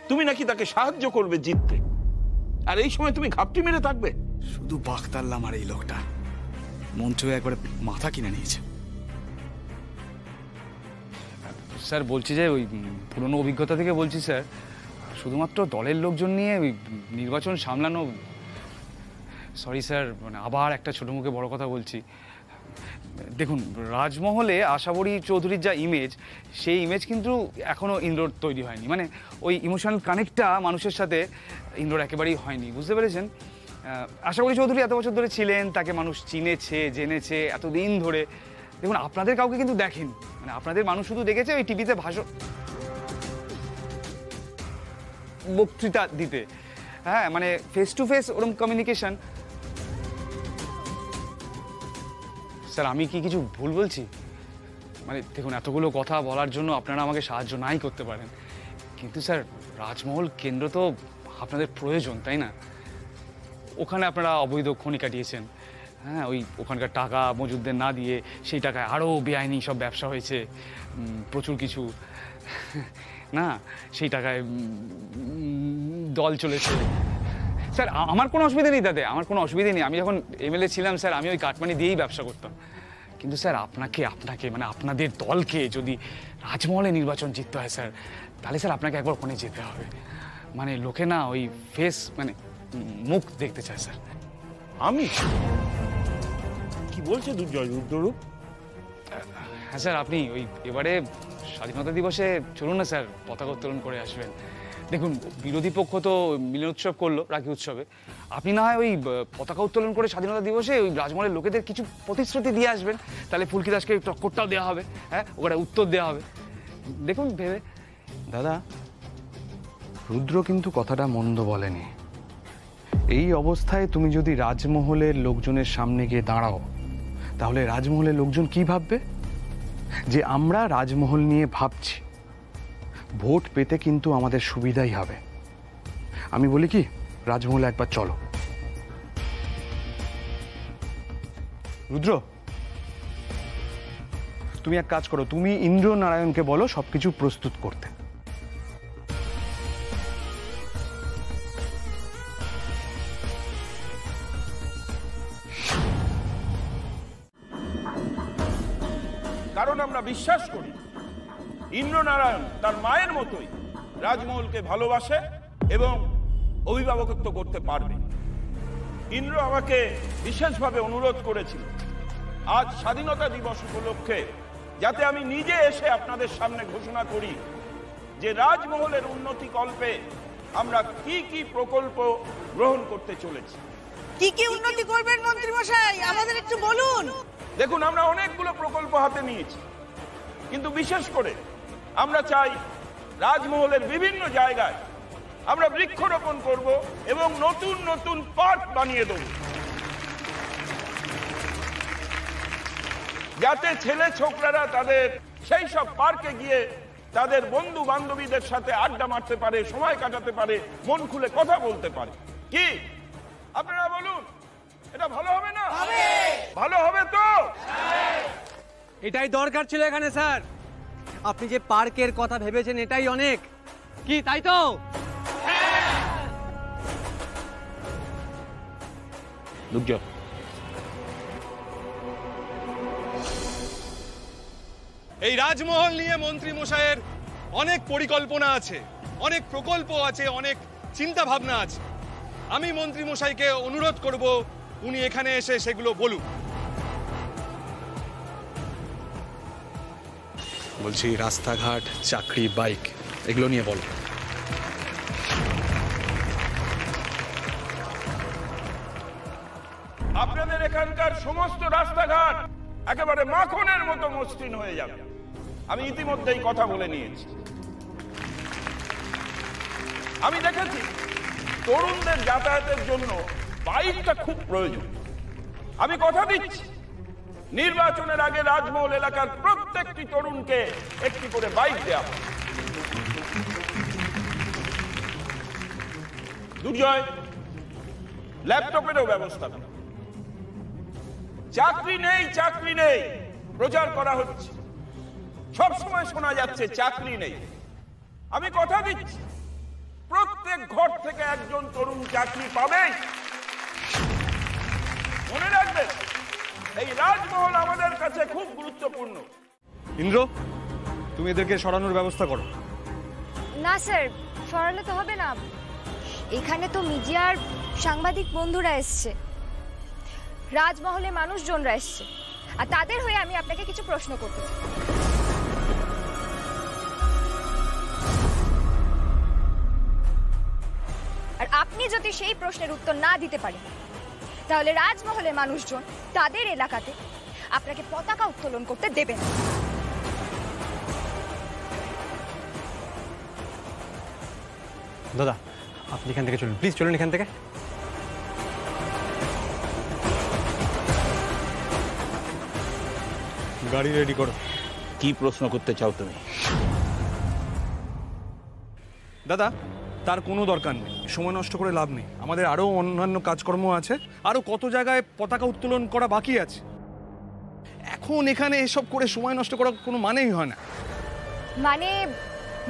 তুমি নাকি তাকে সাহায্য করবে জিততে, আর এই সময় তুমি ঘাপটি মেরে থাকবে। শুধু বাখতারলাম আর এই লোকটা মন্ত্রী একবারে মাথা কিনে নিয়েছে। স্যার বলছি যে ওই পুরনো অভিজ্ঞতা থেকে বলছি স্যার, শুধুমাত্র দলের লোকজন নিয়ে ওই নির্বাচন সামলানো, সরি স্যার মানে আবার একটা ছোটো মুখে বড় কথা বলছি। দেখুন রাজমহলে আশাবরী চৌধুরীর যা ইমেজ, সেই ইমেজ কিন্তু এখনও ইন্দ্রর তৈরি হয়নি। মানে ওই ইমোশনাল কানেক্টটা মানুষের সাথে ইন্দ্রর একেবারেই হয়নি, বুঝতে পেরেছেন? আশাবরী চৌধুরী এত বছর ধরে ছিলেন, তাকে মানুষ চিনেছে জেনেছে এতদিন ধরে। দেখুন আপনাদের কাউকে কিন্তু দেখেন, মানে আপনাদের মানুষ শুধু দেখেছে ওই টিভিতে বক্তৃতা দিতে, হ্যাঁ মানে ফেস টু ফেস ওরকম কমিউনিকেশন। স্যার আমি কি কিছু ভুল বলছি? মানে দেখুন এতগুলো কথা বলার জন্য আপনারা আমাকে সাহায্য নাই করতে পারেন, কিন্তু স্যার রাজমহল কেন্দ্র তো আপনাদের প্রয়োজন, তাই না? ওখানে আপনারা অবৈধ খনি কাটিয়েছেন, হ্যাঁ ওই ওখানকার টাকা মজুদদের না দিয়ে সেই টাকায় আরও বেআইনি সব ব্যবসা হয়েছে, প্রচুর কিছু না, সেই টাকায় দল চলেছে। স্যার আমার কোনো অসুবিধা নেই তাতে, আমার কোনো অসুবিধা নেই। আমি যখন এমএলএ ছিলাম স্যার আমি ওই কাটমানি দিয়েই ব্যবসা করতাম, কিন্তু স্যার আপনাকে মানে আপনাদের দলকে যদি রাজমহলে নির্বাচন জিততে হয় স্যার, তাহলে স্যার আপনাকে একবার ওখানে যেতে হবে। মানে লোকে না ওই ফেস মানে মুখ দেখতে চায় স্যার। আমি কি বলছে দুর্জয় রুদ্ররূপ? হ্যাঁ স্যার আপনি ওই এবারে স্বাধীনতা দিবসে চলুন না স্যার, পতাকা উত্তোলন করে আসবেন। দেখুন বিরোধী পক্ষ তো মিলন উৎসব করলো রাখি উৎসবে, আপনি না হয় ওই পতাকা উত্তোলন করে স্বাধীনতা দিবসে ওই রাজমহলের লোকেদের কিছু প্রতিশ্রুতি দিয়ে আসবেন, তাহলে ফুলকি দাসকে টক্করটাও দেওয়া হবে, হ্যাঁ ওখানে উত্তর দেওয়া হবে। দেখুন ভেবে। দাদা রুদ্র কিন্তু কথাটা মন্দ বলেনি। এই অবস্থায় তুমি যদি রাজমহলের লোকজনের সামনে গিয়ে দাঁড়াও, তাহলে রাজমহলের লোকজন কি ভাববে? যে আমরা রাজমহল নিয়ে ভাবছি। ভোট পেতে কিন্তু আমাদের সুবিধাই হবে। আমি বলি কি, রাজমহলে একবার চলো। রুদ্র তুমি এক কাজ করো, তুমি ইন্দ্র নারায়ণকে বলো সবকিছু প্রস্তুত করতে। কারণ আমরা বিশ্বাস করি ইন্দ্রনারায়ণ তার মায়ের মতোই রাজমহলকে ভালোবাসে এবং অভিভাবকত্ব করতে পারবে। ইন্দ্র আমাকে বিশেষভাবে অনুরোধ করেছিল আজ স্বাধীনতা দিবস উপলক্ষে যাতে আমি নিজে এসে আপনাদের সামনে ঘোষণা করি যে রাজমহলের উন্নতি কল্পে আমরা কি কি প্রকল্প গ্রহণ করতে চলেছি। কি কি উন্নতি করবেন মন্ত্রী মশাই, আমাদের একটু বলুন। দেখুন আমরা অনেকগুলো প্রকল্প হাতে নিয়েছি, কিন্তু বিশেষ করে আমরা চাই রাজমহলের বিভিন্ন জায়গায় আমরা বৃক্ষরোপণ করব এবং নতুন নতুন পার্ক বানিয়ে দেব, যাতে ছেলে ছোকরারা তাদের সেই সব পার্কে গিয়ে তাদের বন্ধু বান্ধবীদের সাথে আড্ডা মারতে পারে, সময় কাটাতে পারে, মন খুলে কথা বলতে পারে। কি আপনারা বলুন, এটা ভালো হবে না? ভালো হবে তো? এটাই দরকার ছিল এখানে স্যার। আপনি যে পার্কের কথা ভেবেছেন এটাই অনেক, কি তাই তো? এই রাজমহল নিয়ে মন্ত্রী মশাইয়ের অনেক পরিকল্পনা আছে, অনেক প্রকল্প আছে, অনেক চিন্তা ভাবনা আছে। আমি মন্ত্রী মশাইকে অনুরোধ করব উনি এখানে এসে সেগুলো বলুন। বলছি রাস্তাঘাট, চাকরি, বাইক এগুলো নিয়ে বলো। আপনাদের এখানকার সমস্ত রাস্তাঘাট একেবারে মাখনের মতো মসৃণ হয়ে যাবে। আমি ইতিমধ্যেই কথা বলে নিয়েছি। আমি দেখেছি তরুণদের যাতায়াতের জন্য বাইকটা খুব প্রয়োজন। আমি কথা দিচ্ছি নির্বাচনের আগে রাজমহল এলাকার প্রত্যেকটি তরুণকে একটি করে বাইক দেওয়া হবে। দুর্জয় ল্যাপটপেরও ব্যবস্থা করা। চাকরি নেই চাকরি নেই প্রচার করা হচ্ছে, সব সময় শোনা যাচ্ছে চাকরি নেই। আমি কথা দিচ্ছি প্রত্যেক ঘর থেকে একজন তরুণ চাকরি পাবেই। মনে রাখবেন, এই রাজমহল আমাদের কাছে খুব গুরুত্বপূর্ণ। ইন্দ্র, তুমি এদেরকে সরানোর ব্যবস্থা করো। না স্যার, সরালে তো হবে না। এখানে তো মিডিয়ার সাংবাদিক বন্ধুরা এসছে, রাজমহলে মানুষজনরা এসছে, আর তাদের হয়ে আমি আপনাকে কিছু প্রশ্ন করতে চাই। আর আপনি যদি সেই প্রশ্নের উত্তর না দিতে পারেন, তাহলে রাজমহলের মানুষজন তাদের এলাকাতে আপনাকে পতাকা উত্তোলন করতে দেবে না। দাদা, আপনি এখান থেকে চলুন, প্লিজ চলুন এখান থেকে। গাড়ি রেডি করো। কি প্রশ্ন করতে চাও তুমি? দাদা, তার কোনো দরকার নেই, সময় নষ্ট করে লাভ নেই। আমাদের আরও অন্যান্য কাজকর্ম আছে, আরও কত জায়গায় পতাকা উত্তোলন করা বাকি আছে। এখন এখানে এসব করে সময় নষ্ট করার কোনো মানেই হয় না। মানে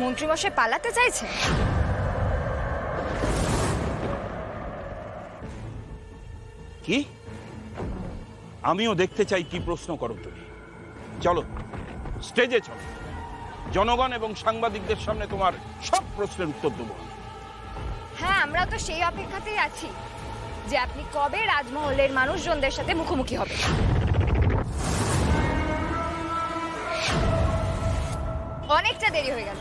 মন্ত্রীমশাই পালাতে চাইছে? কি? আমিও দেখতে চাই কি প্রশ্ন করো তুমি। চলো স্টেজে চলো, জনগণ এবং সাংবাদিকদের সামনে তোমার সব প্রশ্নের উত্তর দেবো। হ্যাঁ, আমরা তো সেই অপেক্ষাতেই আছি যে আপনি কবে রাজমহলের মানুষজনদের সাথে মুখোমুখি হবেন। অনেকটা দেরি হয়ে গেল,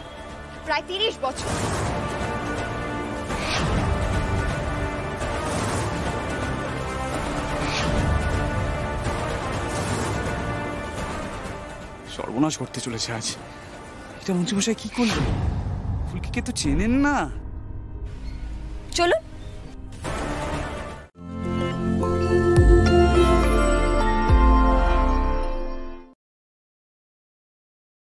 প্রায় 30 বছর। সর্বনাশ করতে চলেছে আজ। এটা মন্ত্রীমশাই কি করলেন? ফুলকিকে তো চেনেন না। চলুন।